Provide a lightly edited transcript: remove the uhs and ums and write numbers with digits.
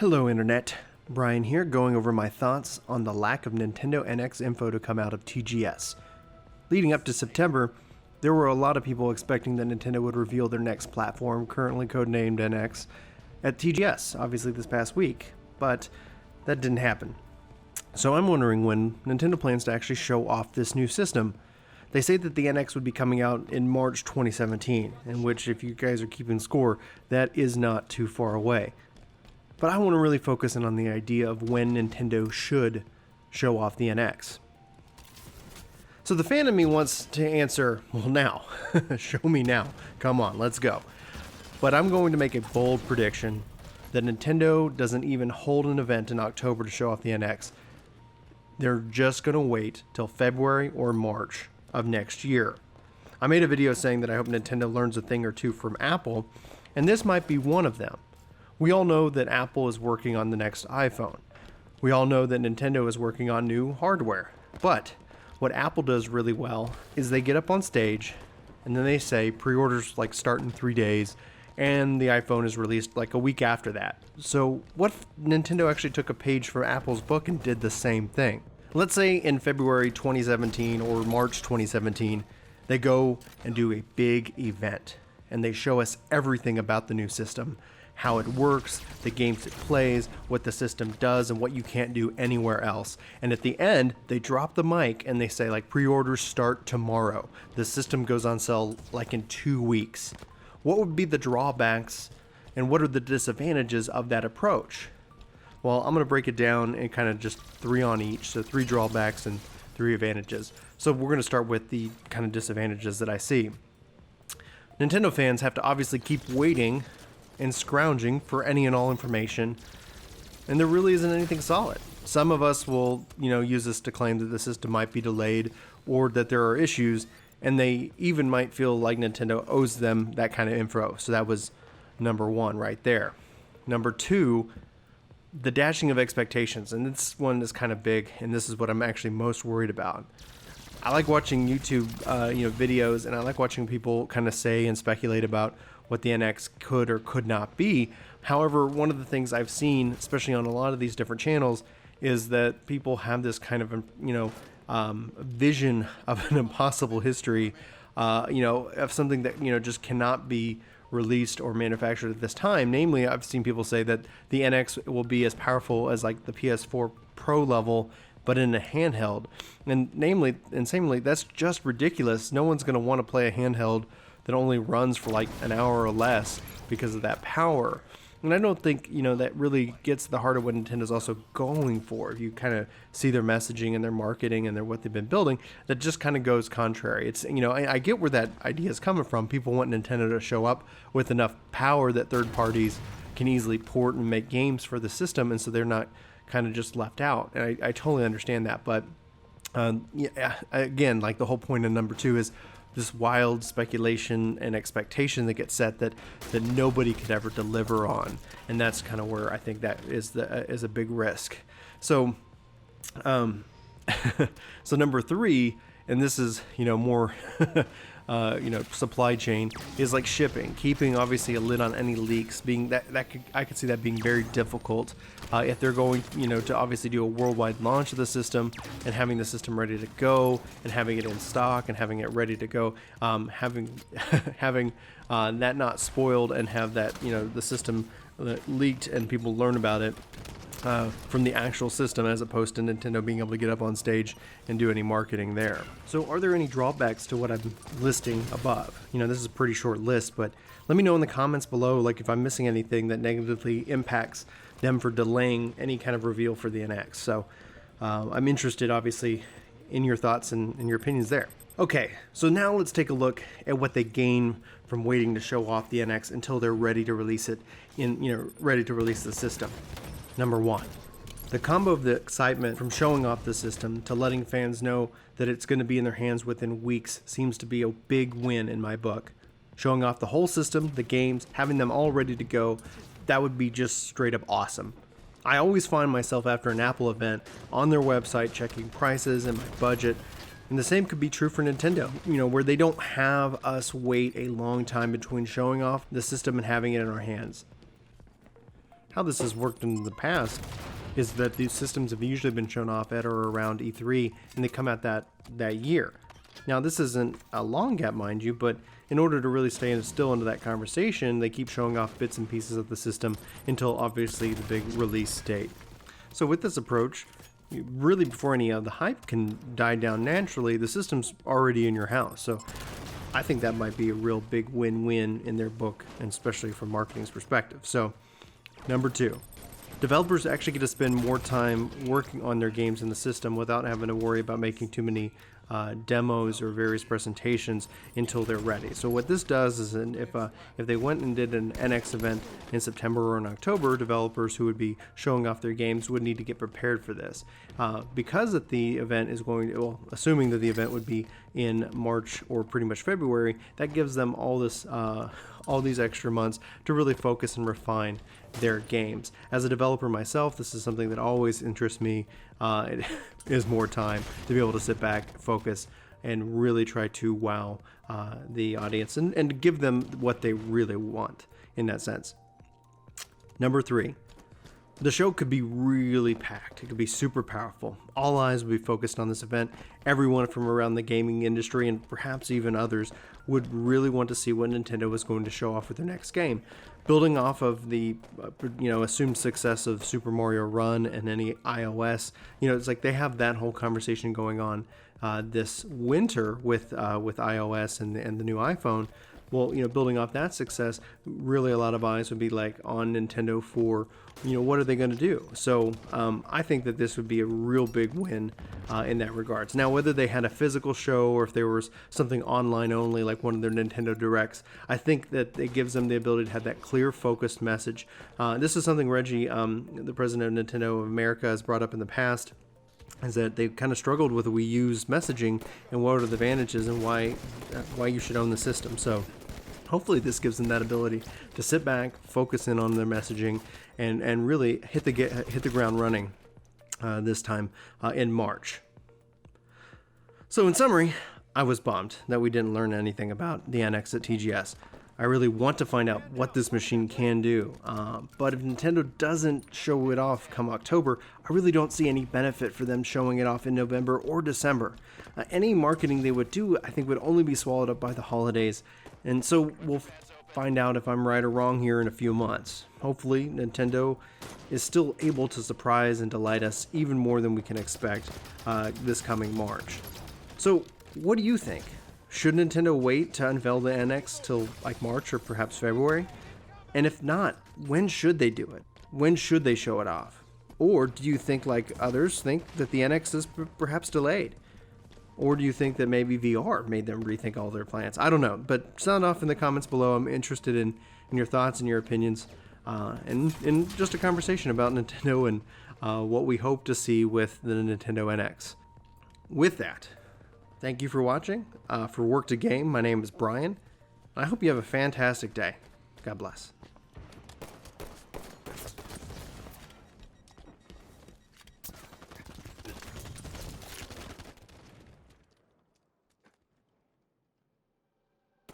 Hello Internet, Brian here going over my thoughts on the lack of Nintendo NX info to come out of TGS. Leading up to September, there were a lot of people expecting that Nintendo would reveal their next platform, currently codenamed NX, at TGS, obviously this past week, but that didn't happen. So I'm wondering when Nintendo plans to actually show off this new system. They say that the NX would be coming out in March 2017, in which, if you guys are keeping score, that is not too far away. But I want to really focus in on the idea of when Nintendo should show off the NX. So the fan in me wants to answer, well now, show me now, come on, let's go. But I'm going to make a bold prediction that Nintendo doesn't even hold an event in October to show off the NX. They're just going to wait till February or March of next year. I made a video saying that I hope Nintendo learns a thing or two from Apple, and this might be one of them. We all know that Apple is working on the next iPhone. We all know that Nintendo is working on new hardware. But what Apple does really well is they get up on stage and then they say pre-orders like start in 3 days and the iPhone is released like a week after that. So what if Nintendo actually took a page from Apple's book and did the same thing? Let's say in February 2017 or March 2017, they go and do a big event and they show us everything about the new system. How it works, the games it plays, what the system does, and what you can't do anywhere else. And at the end, they drop the mic and they say like pre-orders start tomorrow. The system goes on sale like in 2 weeks. What would be the drawbacks and what are the disadvantages of that approach? Well, I'm going to break it down and kind of just 3 on each. So 3 drawbacks and 3 advantages. So we're going to start with the kind of disadvantages that I see. Nintendo fans have to obviously keep waiting and scrounging for any and all information, and there really isn't anything solid. Some of us will, use this to claim that the system might be delayed or that there are issues, and they even might feel like Nintendo owes them that kind of info. So that was number 1 right there. Number 2, the dashing of expectations, and this one is kind of big, and this is what I'm actually most worried about. I like watching YouTube, videos, and I like watching people kind of say and speculate about what the NX could or could not be. However, one of the things I've seen, especially on a lot of these different channels, is that people have this kind of, vision of an impossible history, of something that, just cannot be released or manufactured at this time. Namely, I've seen people say that the NX will be as powerful as like the PS4 Pro level, but in a handheld. And namely, that's just ridiculous. No one's going to want to play a handheld that only runs for like an hour or less because of that power. And I don't think, that really gets to the heart of what Nintendo's also going for. If you kind of see their messaging and their marketing and what they've been building, that just kind of goes contrary. It's, I get where that idea is coming from. People want Nintendo to show up with enough power that third parties can easily port and make games for the system, and so they're not kind of just left out. And I totally understand that. But again, like the whole point of number 2 is this wild speculation and expectation that gets set that nobody could ever deliver on, and that's kind of where I think that is a big risk. So, so number 3, and this is more supply chain, is like shipping, keeping obviously a lid on any leaks. I could see that being very difficult if they're going to obviously do a worldwide launch of the system and having the system ready to go and having it in stock and having it ready to go, having that not spoiled and have that the system leaked and people learn about it from the actual system, as opposed to Nintendo being able to get up on stage and do any marketing there. So are there any drawbacks to what I'm listing above? This is a pretty short list, but let me know in the comments below, like if I'm missing anything that negatively impacts them for delaying any kind of reveal for the NX. So I'm interested, obviously, in your thoughts and your opinions there. Okay, so now let's take a look at what they gain from waiting to show off the NX until they're ready to release it ready to release the system. Number 1, the combo of the excitement from showing off the system to letting fans know that it's going to be in their hands within weeks seems to be a big win in my book. Showing off the whole system, the games, having them all ready to go, that would be just straight up awesome. I always find myself after an Apple event on their website checking prices and my budget, and the same could be true for Nintendo, where they don't have us wait a long time between showing off the system and having it in our hands. how this has worked in the past is that these systems have usually been shown off at or around E3, and they come out that year. Now, this isn't a long gap, mind you, but in order to really stay still into that conversation, they keep showing off bits and pieces of the system until obviously the big release date. So with this approach, really before any of the hype can die down naturally, the system's already in your house. So I think that might be a real big win-win in their book, and especially from marketing's perspective. So number 2, developers actually get to spend more time working on their games in the system without having to worry about making too many demos or various presentations until they're ready. So what this does is, if they went and did an NX event in September or in October, developers who would be showing off their games would need to get prepared for this. Because that the event is going to, well, assuming that the event would be in March or pretty much February, that gives them all these extra months to really focus and refine their games. As a developer myself, this is something that always interests me. It is more time to be able to sit back, focus, and really try to wow the audience and give them what they really want in that sense. Number 3, the show could be really packed. It could be super powerful. All eyes would be focused on this event. Everyone from around the gaming industry and perhaps even others would really want to see what Nintendo was going to show off with their next game. Building off of the assumed success of Super Mario Run and any iOS, it's like they have that whole conversation going on this winter with iOS and the new iPhone. Well, building off that success, really a lot of eyes would be like on Nintendo for, what are they going to do? So I think that this would be a real big win in that regards. Now, whether they had a physical show or if there was something online only, like one of their Nintendo Directs, I think that it gives them the ability to have that clear, focused message. This is something Reggie, the president of Nintendo of America, has brought up in the past, is that they've kind of struggled with Wii U's messaging and what are the advantages and why you should own the system. So hopefully this gives them that ability to sit back, focus in on their messaging, and really hit the ground running this time in March. So in summary, I was bummed that we didn't learn anything about the NX at TGS. I really want to find out what this machine can do, but if Nintendo doesn't show it off come October, I really don't see any benefit for them showing it off in November or December. Any marketing they would do, I think, would only be swallowed up by the holidays, and so we'll find out if I'm right or wrong here in a few months. Hopefully, Nintendo is still able to surprise and delight us even more than we can expect this coming March. So, what do you think? Should Nintendo wait to unveil the NX till like March or perhaps February? And if not, when should they do it? When should they show it off? Or do you think, like others, think that the NX is perhaps delayed? Or do you think that maybe VR made them rethink all their plans? I don't know, but sound off in the comments below. I'm interested in your thoughts and your opinions, and in just a conversation about Nintendo and what we hope to see with the Nintendo NX. With that, thank you for watching. For Work to Game, my name is Brian. I hope you have a fantastic day. God bless.